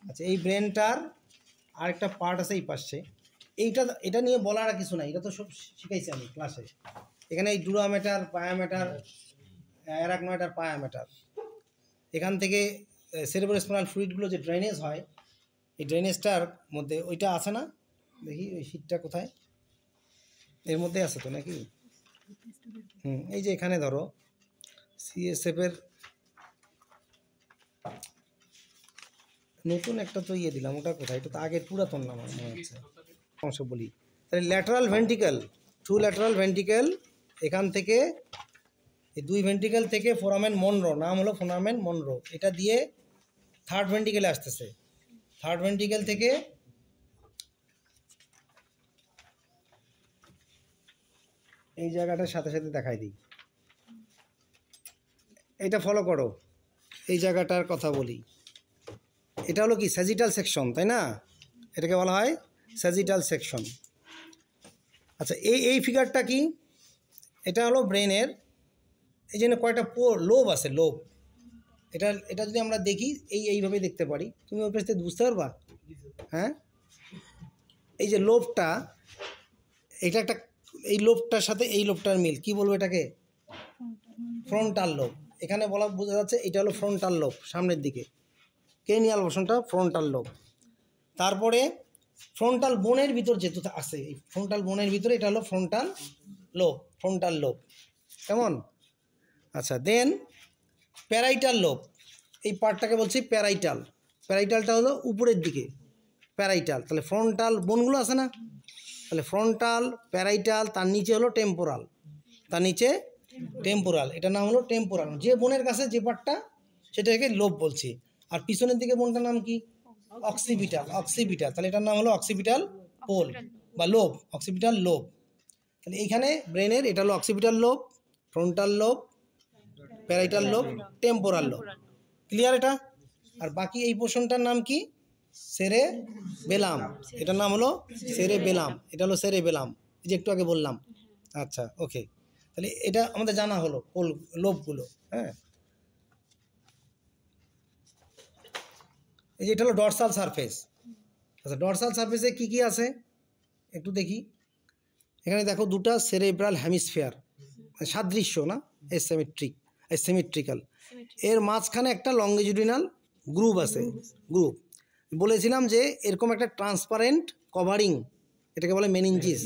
আচ্ছা, এই ব্রেনটার আরেকটা পার্ট আছে এই পাশে। এটা নিয়ে বলার আর কিছু নাই, এটা তো সব শিখাইছি আমি ক্লাসে। এখানে এই ডুরা ম্যাটার, পায়া ম্যাটার, অ্যারাকনয়েড, পায়া ম্যাটার, এখান থেকে সেরেব্রোস্পাইনাল ফ্লুইডগুলো যে ড্রেনেজ হয়, এই ড্রেনেজটার মধ্যে ওইটা আছে না, দেখি ওই শীটটা কোথায়, এর মধ্যে আছে তো নাকি? এই যে এখানে ধরো সিএসএফের নতুন একটা তো ইয়ে দিলাম, ওটা কোথায়? এটা তো আগের পুরাতন নাম মনে হচ্ছে। অংশ বলি তাহলে, lateral ventricle, two lateral ventricle, এখান থেকে এই দুই ভেন্ট্রিকেল থেকে ফোরামেন মনরো, নাম হলো ফোরামেন মনরো, এটা দিয়ে থার্ড ভেন্ট্রিকেলে আসতেছে। থার্ড ভেন্ট্রিকেল থেকে এই জায়গাটার সাথে সাথে দেখাই দিই, এটা ফলো করো, এই জায়গাটার কথা বলি। এটা হলো কি স্যাজিটাল সেকশন, তাই না? এটাকে বলা হয় স্যাজিটাল সেকশন। আচ্ছা, এই ফিগারটা কি? এটা হলো ব্রেনের, এই জন্য কয়টা লোব আছে, লোব। এটা যদি আমরা দেখি এইভাবে দেখতে পারি, তুমি ওর কাছ থেকে বুঝতে পারবা। হ্যাঁ, এই যে লোবটা, এটা একটা, এই লোবটার সাথে এই লোবটার মিল, কি বলবো এটাকে? Frontal lobe. এখানে বোঝা যাচ্ছে এটা হলো ফ্রন্টাল লোব, সামনের দিকে ক্রেনিয়াল পোর্শনটা ফ্রন্টাল লোব। তারপরে ফ্রন্টাল বোনের ভিতর যেহেতু আছে, এই ফ্রন্টাল বোনের ভিতরে এটা হলো ফ্রন্টাল লোব, ফ্রন্টাল লোব, কেমন? আচ্ছা, দেন প্যারাইটাল লোব, এই পার্টটাকে বলছি প্যারাইটাল। প্যারাইটালটা হলো উপরের দিকে, প্যারাইটাল। তাহলে ফ্রন্টাল বোনগুলো আছে না, তাহলে ফ্রন্টাল, প্যারাইটাল, তার নিচে হলো টেম্পোরাল, তার নিচে টেম্পোরাল, এটার নাম হলো টেম্পোরাল। যে বোনের কাছে যে পার্টটা, সেটাকে লোব বলছি। আর পিছনের দিকে বোনটার নাম কি? অক্সিপিটাল, অক্সিপিটাল, তাহলে এটার নাম হলো অক্সিপিটাল পোল বা লোব, অক্সিপিটাল লোব। তাহলে এইখানে ব্রেনের এটা হলো occipital lobe, frontal lobe, parietal lobe, temporal lobe. Clear এটা? আর বাকি এই পোর্শনটার নাম কি? সেরেবেলাম, এটার নাম হলো সেরেবেলাম, এটা হলো সেরেবেলাম, এই যে একটু আগে বললাম। আচ্ছা, ওকে, তাহলে এটা আমাদের জানা হলো লোবগুলো। হ্যাঁ, এই যে এটা হলো ডরসাল সারফেস। আচ্ছা, ডরসাল সারফেসে কি কি আছে একটু দেখি। এখানে দেখো দুটা সেরেব্রাল হেমিস্ফিয়ার, সাদৃশ্য না, সিমেট্রিক্যাল। এর মাঝখানে একটা লংগিটিউডিনাল গ্রুভ আছে, গ্রুভ। বলেছিলাম যে এরকম একটা ট্রান্সপারেন্ট কভারিং, এটাকে বলে মেনিনজিস,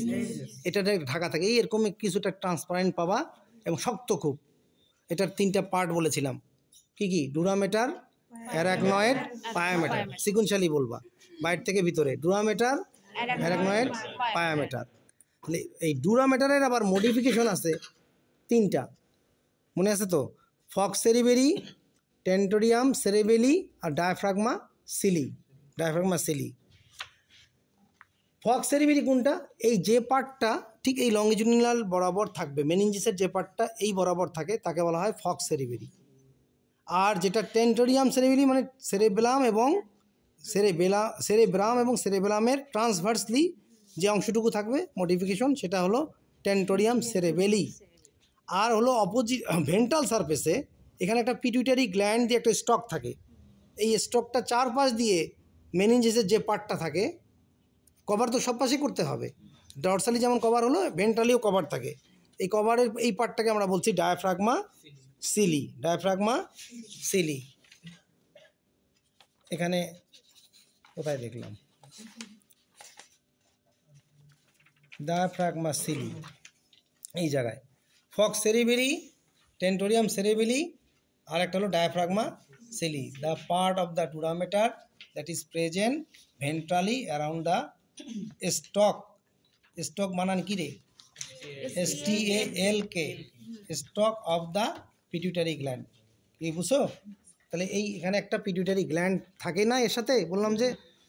এটা ঢাকা থাকে, এরকম কিছুটা ট্রান্সপারেন্ট পাবা এবং শক্ত খুব। এটার তিনটা পার্ট বলেছিলাম, কি কি? ডুরামেটার, অ্যারাকনয়েড, পায়ামেটার। সিকুয়েন্সিয়ালি বলবা, বাইরে থেকে ভিতরে, ডুরামেটার, অ্যারাকনয়েড, পায়ামেটার। তাহলে এই ডুরামেটারের আবার মডিফিকেশন আছে তিনটা, মনে আছে তো? ফক্স সেরিবেরি, টেন্টোরিয়াম সেরেবেলি আর ডায়াফ্রাগমা সিলি, ডায়াফ্রাগমা সিলি। ফক্স সেরিবেরি কোনটা? এই যে পার্টটা ঠিক এই লংগিটিউডিনাল বরাবর থাকবে, মেনিনজিসের যে পার্টটা এই বরাবর থাকে, তাকে বলা হয় ফক্স সেরিবেরি। আর যেটা টেন্টোরিয়াম সেরিবেলি মানে সেরেবেলাম এবং সেরেবেলামের ট্রান্সভার্সলি যে অংশটুকু থাকবে মডিফিকেশন, সেটা হলো টেন্টোরিয়াম সেরেবেলি। আর হলো অপোজিট ভেন্ট্রাল সারফেসে, এখানে একটা পিটুইটারি গ্ল্যান্ড দিয়ে একটা স্টক থাকে, এই স্টকটা চারপাশ দিয়ে মেনিনজিসের যে পার্টটা থাকে, কভার তো সব পাশে করতে হবে, ডরসালি যেমন কভার হলো, ভেন্ট্রালিও কভার থাকে। এই কভারের এই পার্টটাকে আমরা বলছি ডায়াফ্রাগমা সিলি, ডায়াফ্রাগমা সিলি। এখানে কোথায় দেখলাম ডায়াফ্রাগমা সিলি, এই জায়গায় ফক্স সেরিবেরি, টেন্টোরিয়াম সেরেবেলি, আর একটা হলো diaphragma sellae, the part of the dura mater that is present ventrally around the stalk. Stalk বানান কি রে? STALK, stalk of the pituitary gland. কি বুঝছো? তাহলে এখানে একটা পিটুইটারি গ্ল্যান্ড থাকে না, এর সাথে বললাম যে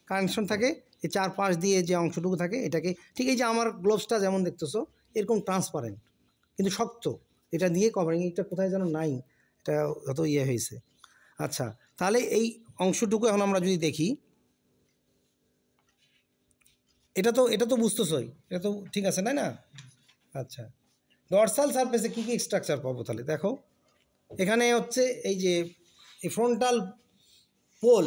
কানেকশন থাকে, এই চারপাশ দিয়ে যে অংশটুকু থাকে এটাকে, ঠিক এই যে আমার গ্লোভসটা যেমন দেখতেছো এরকম ট্রান্সপারেন্ট কিন্তু শক্ত, এটা দিয়ে কভারিং, এটা কোথায় যেন নাই, এটা যত ইয়ে হয়েছে। আচ্ছা, তাহলে এই অংশটুকু এখন আমরা যদি দেখি, এটা তো বুঝতেছই, এটা তো ঠিক আছে, তাই না? আচ্ছা, ডরসাল সারফেসে কী কী স্ট্রাকচার পাবো তাহলে দেখো। এখানে হচ্ছে এই যে এই ফ্রন্টাল পোল,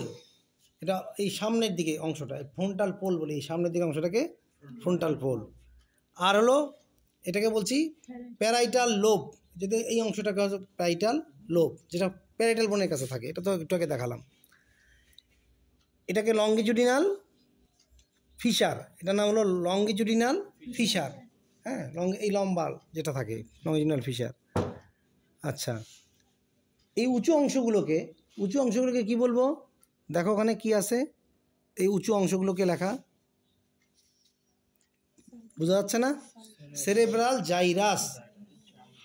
এটা এই সামনের দিকে অংশটা ফ্রন্টাল পোল বলি, এই সামনের দিকে অংশটাকে ফ্রন্টাল পোল। আর হলো এটাকে বলছি প্যারাইটাল লোব, যদি এই অংশটাকে হচ্ছে প্যারাইটাল লোব, যেটা প্যারাইটাল বোনের কাছে থাকে, এটা তো একটু আগে দেখালাম। এটাকে লঙ্গিচুডিনাল ফিশার, এটার নাম হলো লঙ্গিচুডিনাল ফিশার। হ্যাঁ, এই লম্বা যেটা থাকে লঙ্গিচুডিনাল ফিশার। আচ্ছা, এই উঁচু অংশগুলোকে কি বলবো? দেখো ওখানে কি আছে, এই উঁচু অংশগুলোকে লেখা বোঝা যাচ্ছে না? সেরেব্রাল জাইরাস,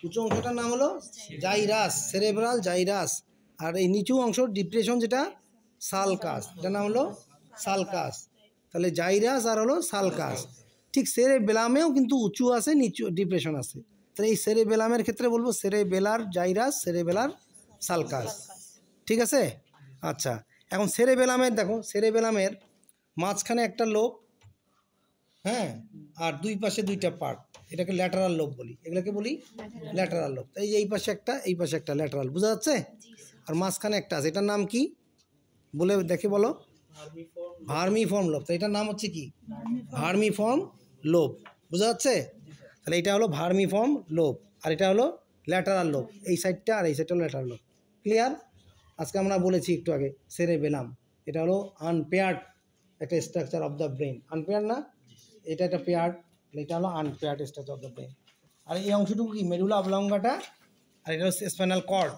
উঁচু অংশটার নাম হলো জাইরাস, সেরেব্রাল জাইরাস। আর এই নিচু অংশ ডিপ্রেশন যেটা সালকাস, এটার নাম হলো সালকাস। তাহলে জাইরাস আর হলো সালকাস। ঠিক সেরেবেলামেও কিন্তু উঁচু আছে, নিচু ডিপ্রেশন আছে। তাহলে এই সেরেবেলামের ক্ষেত্রে বলবো সেরেবেলার জাইরাস, সেরেবেলার সালকাস। ঠিক আছে? আচ্ছা, এখন সেরেবেলামের দেখো, সেরেবেলামের মাঝখানে একটা লোব, হ্যাঁ, আর দুই পাশে দুইটা পার্ট, এটাকে ল্যাটারাল লোব বলি, এগুলোকে বলি ল্যাটারাল লোব। এই পাশে একটা, এই পাশে একটা, ল্যাটারাল, বোঝা যাচ্ছে? আর মাঝখানে একটা আছে, এটার নাম কি বলে দেখে বলো? Vermiform lobe. তো এটার নাম হচ্ছে কি? ভার্মিফর্ম লোব, বোঝা যাচ্ছে? তাহলে এটা হলো ভার্মিফর্ম লোব, আর এটা হলো ল্যাটারাল লোব, এই সাইডটা আর এই সাইডটা হলো ল্যাটারাল লোব। ক্লিয়ার? আজকে আমরা বলেছি একটু আগে সেরেবেলাম, এটা হলো আনপেয়ার্ড একটা structure of the brain. Unpaired না, এটা একটা পেয়ার্ড, এটা হলো unpaired structure of the brain. আর এই অংশটুকু কি? মেডুলা অবলঙ্গাটা, আর এটা হচ্ছে স্পাইনাল কর্ড।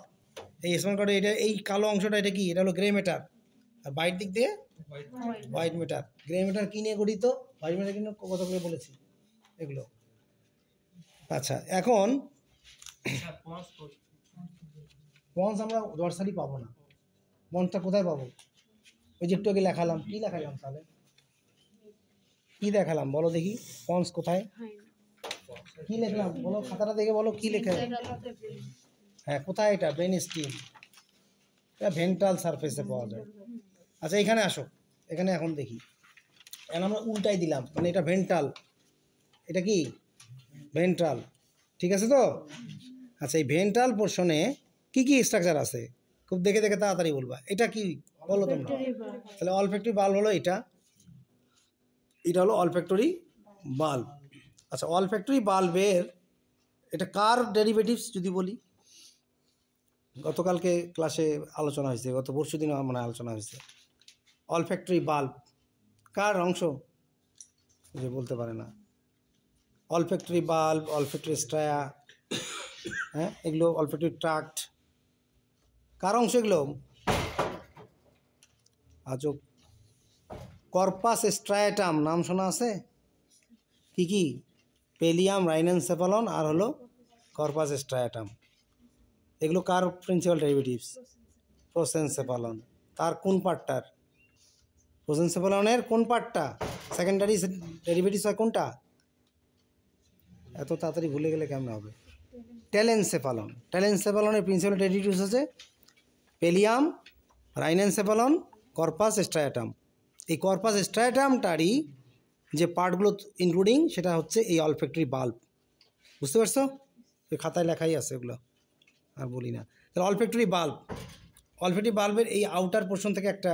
এই স্পাইনাল কর্ডে এটা এই কালো অংশটা, এটা কি? এটা হলো গ্রে ম্যাটার, আর বাইরের দিক দিয়ে হোয়াইট ম্যাটার। গ্রে ম্যাটার কী নিয়ে গঠিত? হোয়াইট ম্যাটার কিন্তু কত করে বলেছি এগুলো। আচ্ছা, এখন পন্স আমরা দর্শারি পাবো না, পন্সটা কোথায় পাবো? ওই যে একটু আগে লেখালাম, কী লেখালাম তাহলে? কী দেখালাম বলো দেখি, পন্স কোথায়? কী লিখলাম বলো, খাতাটা দেখে বলো কী লেখা? হ্যাঁ, কোথায় এটা? ব্রেন স্টিম, এটা ভেন্ট্রাল সারফেসে পাওয়া যায়। আচ্ছা, এখানে আসো, এখানে এখন দেখি। এখন আমরা উল্টাই দিলাম, মানে এটা ভেন্ট্রাল, এটা কি ভেন্ট্রাল, ঠিক আছে তো? আচ্ছা, এই ভেন্ট্রাল পোর্শনে কি কি স্ট্রাকচার আছে খুব দেখে দেখে তাড়াতাড়ি বলবা। এটা কি বলো তোমরা? তাহলে অলফ্যাক্টরি বাল্ব হলো এটা, এটা হলো অলফ্যাক্টরি বাল্ব। আচ্ছা, অলফ্যাক্টরি বাল্বের এটা কার ডেরিভেটিভস যদি বলি? গতকালকে ক্লাসে আলোচনা হয়েছে, গত পরশু দিন মানে আলোচনা হয়েছে। অলফ্যাক্টরি বাল্ব কার অংশ? যে বলতে পারে না। অলফ্যাক্টরি বাল্ব, অলফ্যাক্টরি স্ট্রায়া, হ্যাঁ, এগুলো অলফ্যাক্টরি ট্রাক্ট, কার অংশ এগুলো? আজও কর্পাস স্ট্রায়াটাম নাম শোনা আছে? কি কি? পেলিয়াম, রাইনেনসেফালন আর হলো কর্পাস স্ট্রায়াটাম। এগুলো কার প্রিন্সিপাল ডেরিভেটিভস? প্রোসেনসেফালন। তার কোন পার্টটার? প্রোসেনসেফালনের কোন পার্টটা? সেকেন্ডারি ডেরিভেটিভস হয় কোনটা? এত তাড়াতাড়ি ভুলে গেলে কেমন হবে? টেলেনসেফালন। টেলেনসেফালনের প্রিন্সিপাল ডেরিভেটিভস হচ্ছে পেলিয়াম, রাইনেনসেফালন, কর্পাস স্ট্রায়াটাম। এই কর্পাস স্ট্রায়াটামটারই যে পার্টগুলো ইনক্লুডিং সেটা হচ্ছে এই অলফ্যাক্টরি বাল্ব। বুঝতে পারছো? ওই খাতায় লেখাই আছে ওগুলো, আর বলি না। তাহলে অলফ্যাক্টরি বাল্ব, অলফ্যাক্টরি বাল্বের এই আউটার পোর্শন থেকে একটা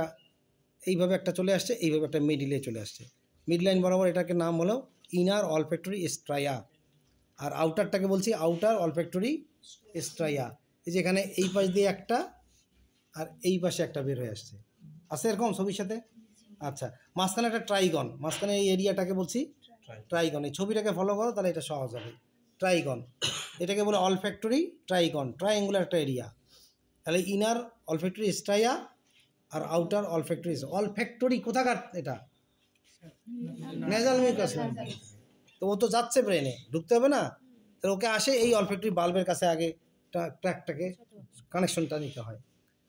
এইভাবে একটা চলে আসছে, এইভাবে একটা মিডিলে চলে আসছে, মিড লাইন বরাবর, এটাকে নাম হলো ইনার অলফ্যাক্টরি স্ট্রায়া। আর আউটারটাকে বলছি আউটার অলফ্যাক্টরি স্ট্রায়া। এই যে এখানে এই পাশ দিয়ে একটা আর এই পাশে একটা বের হয়ে আসছে, আছে এরকম ছবির সাথে? আচ্ছা, মাঝখানে একটা ট্রাইগন, মাঝখানে এই এরিয়াটাকে বলছি ট্রাইগন। এই ছবিটাকে ফলো করো তাহলে এটা সহজ হবে। ট্রাইগন, এটাকে বলে অলফ্যাক্টরি ট্রাইগন, ট্রাইঙ্গুলার একটা এরিয়া। তাহলে ইনার অলফ্যাক্টরি স্ট্রায়া আর আউটার অলফ্যাক্টরি। অলফ্যাক্টরি কোথাকার? এটা নেজাল মিউকাস। তো ও তো যাচ্ছে ব্রেনে, ঢুকতে হবে না? তাহলে ওকে আসে এই অলফ্যাক্টরি বাল্বের কাছে আগে ট্র্যাকটাকে কানেকশনটা নিতে হয়।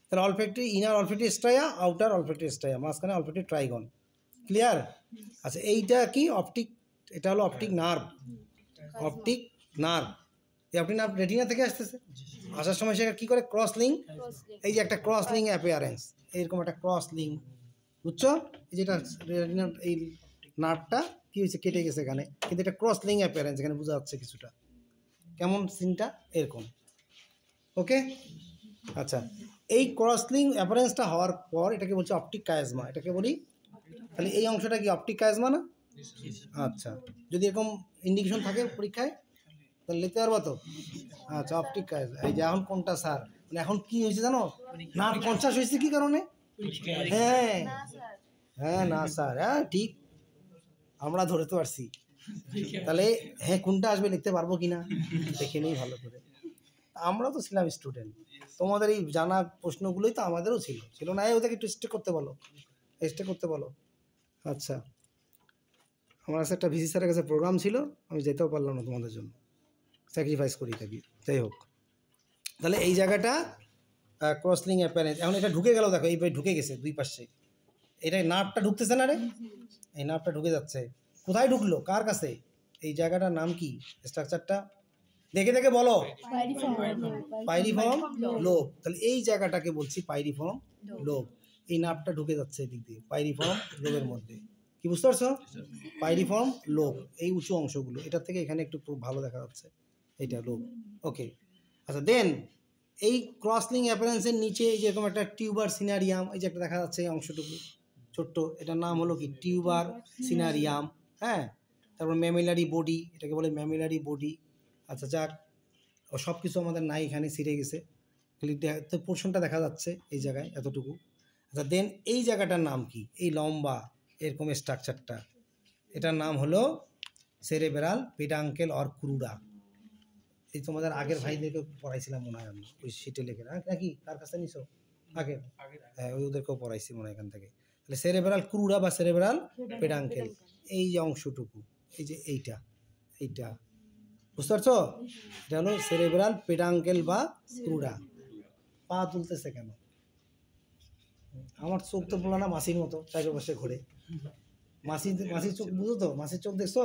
তাহলে olfactory, inner olfactory stria, outer olfactory stria, মাঝখানে অলফ্যাক্টরি ট্রাইগন। ক্লিয়ার? আচ্ছা, এইটা কি? অপটিক, এটা হলো অপটিক নার্ভ। অপটিক নার্ভ, এই অপটিক নার্ভ রেটিনা থেকে আসতেছে, আসার সময় সেটা কী করে? Cross link. এই যে একটা ক্রস লিঙ্ক অ্যাপিয়ারেন্স, এইরকম একটা ক্রস লিঙ্ক, বুঝছো? এই যেটা রেটিনা, এই নার্ভটা কী হয়েছে? কেটে গেছে এখানে, কিন্তু এটা ক্রস লিঙ্ক অ্যাপিয়ারেন্স, এখানে বোঝা যাচ্ছে কিছুটা। কেমন সিনটা? এরকম। ওকে, আচ্ছা। এই ক্রসলিং অ্যাপারেন্সটা হওয়ার পর এটাকে বলছে অপটিক কায়াজমা, এটাকে বলি। তাহলে এই অংশটা কি অপটিক কায়াজমা না? আচ্ছা, যদি এরকম ইন্ডিকেশন থাকে পরীক্ষায় তাহলে লিখতে পারবো তো। আচ্ছা, অপটিক কায়াজমা। এই যে এখন কোনটা স্যার, মানে এখন কি হয়েছে জানো, না কনসাস হয়েছে কি কারণে? হ্যাঁ হ্যাঁ না স্যার, হ্যাঁ ঠিক, আমরা ধরতে পারছি। তাহলে হ্যাঁ কোনটা আসবে লিখতে পারবো কি না দেখে নেই ভালো করে। আমরা তো ছিলাম স্টুডেন্ট, তোমাদের এই জানা প্রশ্নগুলোই তো আমাদেরও ছিল না। ওদেরকে একটু স্টে করতে বলো, স্টে করতে বলো। আচ্ছা, আমার কাছে একটা ভিসি স্যারের কাছে প্রোগ্রাম ছিল, আমি যেতেও পারলাম না তোমাদের জন্য, স্যাক্রিফাইস করি থাকি। যাই হোক, তাহলে এই জায়গাটা ক্রসলিং অ্যাপারেন্স। এখন এটা ঢুকে গেল, দেখো এইভাবে ঢুকে গেছে দুই পাশে। এটা নার্ভটা ঢুকতেছে না রে, এই নার্ভটা ঢুকে যাচ্ছে। কোথায় ঢুকলো, কার কাছে? এই জায়গাটার নাম কি, স্ট্রাকচারটা দেখে দেখে বলো। Piriform lobe. তাহলে এই জায়গাটাকে বলছি পাইরিফর্ম লোব। এই নার্ভটা ঢুকে যাচ্ছে এদিক দিয়ে পাইরিফর্ম লোবের মধ্যে। কি বুঝতে পারছো? পাইরিফর্ম লোব, এই উঁচু অংশগুলো, এটার থেকে এখানে একটু ভালো দেখা যাচ্ছে, এইটা লোব। ওকে, আচ্ছা দেন এই ক্রসলিং অ্যাপারেন্সের নিচে যেরকম একটা টিউবার সিনারিয়াম, এই যে একটা দেখা যাচ্ছে এই অংশটুকু ছোট্ট, এটার নাম হলো কি টিউবার সিনারিয়াম। হ্যাঁ, তারপর ম্যামিলারি বডি, এটাকে বলে ম্যামিলারি বডি। আচ্ছা যাক, সব কিছু আমাদের নাই, এখানে ছিঁড়ে গেছে, খালি তো পোর্শনটা দেখা যাচ্ছে এই জায়গায় এতটুকু। আচ্ছা দেন এই জায়গাটার নাম কি, এই লম্বা এরকম স্ট্রাকচারটা, এটার নাম হলো সেরেব্রাল পেডাঙ্কেল অর ক্রুরা। এই তোমাদের আগের ভাইদেরকে পড়াইছিলাম মনে হয়, আমি ওই শিটে লিখে নাকি কার কাছে নিছো আগে? হ্যাঁ, ওই ওদেরকেও পড়াইছি মনে হয় এখান থেকে। তাহলে সেরেব্রাল ক্রুরা বা সেরেব্রাল পেডাঙ্কেল, এই যে অংশটুকু, এই যে এইটা, এইটা বুঝতে পারছো? এটা হলো সেরেব্রাল পেডাঙ্কেল বা ক্রুরা। পা তুলতেছে কেন? আমার চোখ তো বলো না মাসির মতো, চাইকে বসে ঘোরে। মাসির চোখ বুঝো তো, মাসির চোখ দেখছো?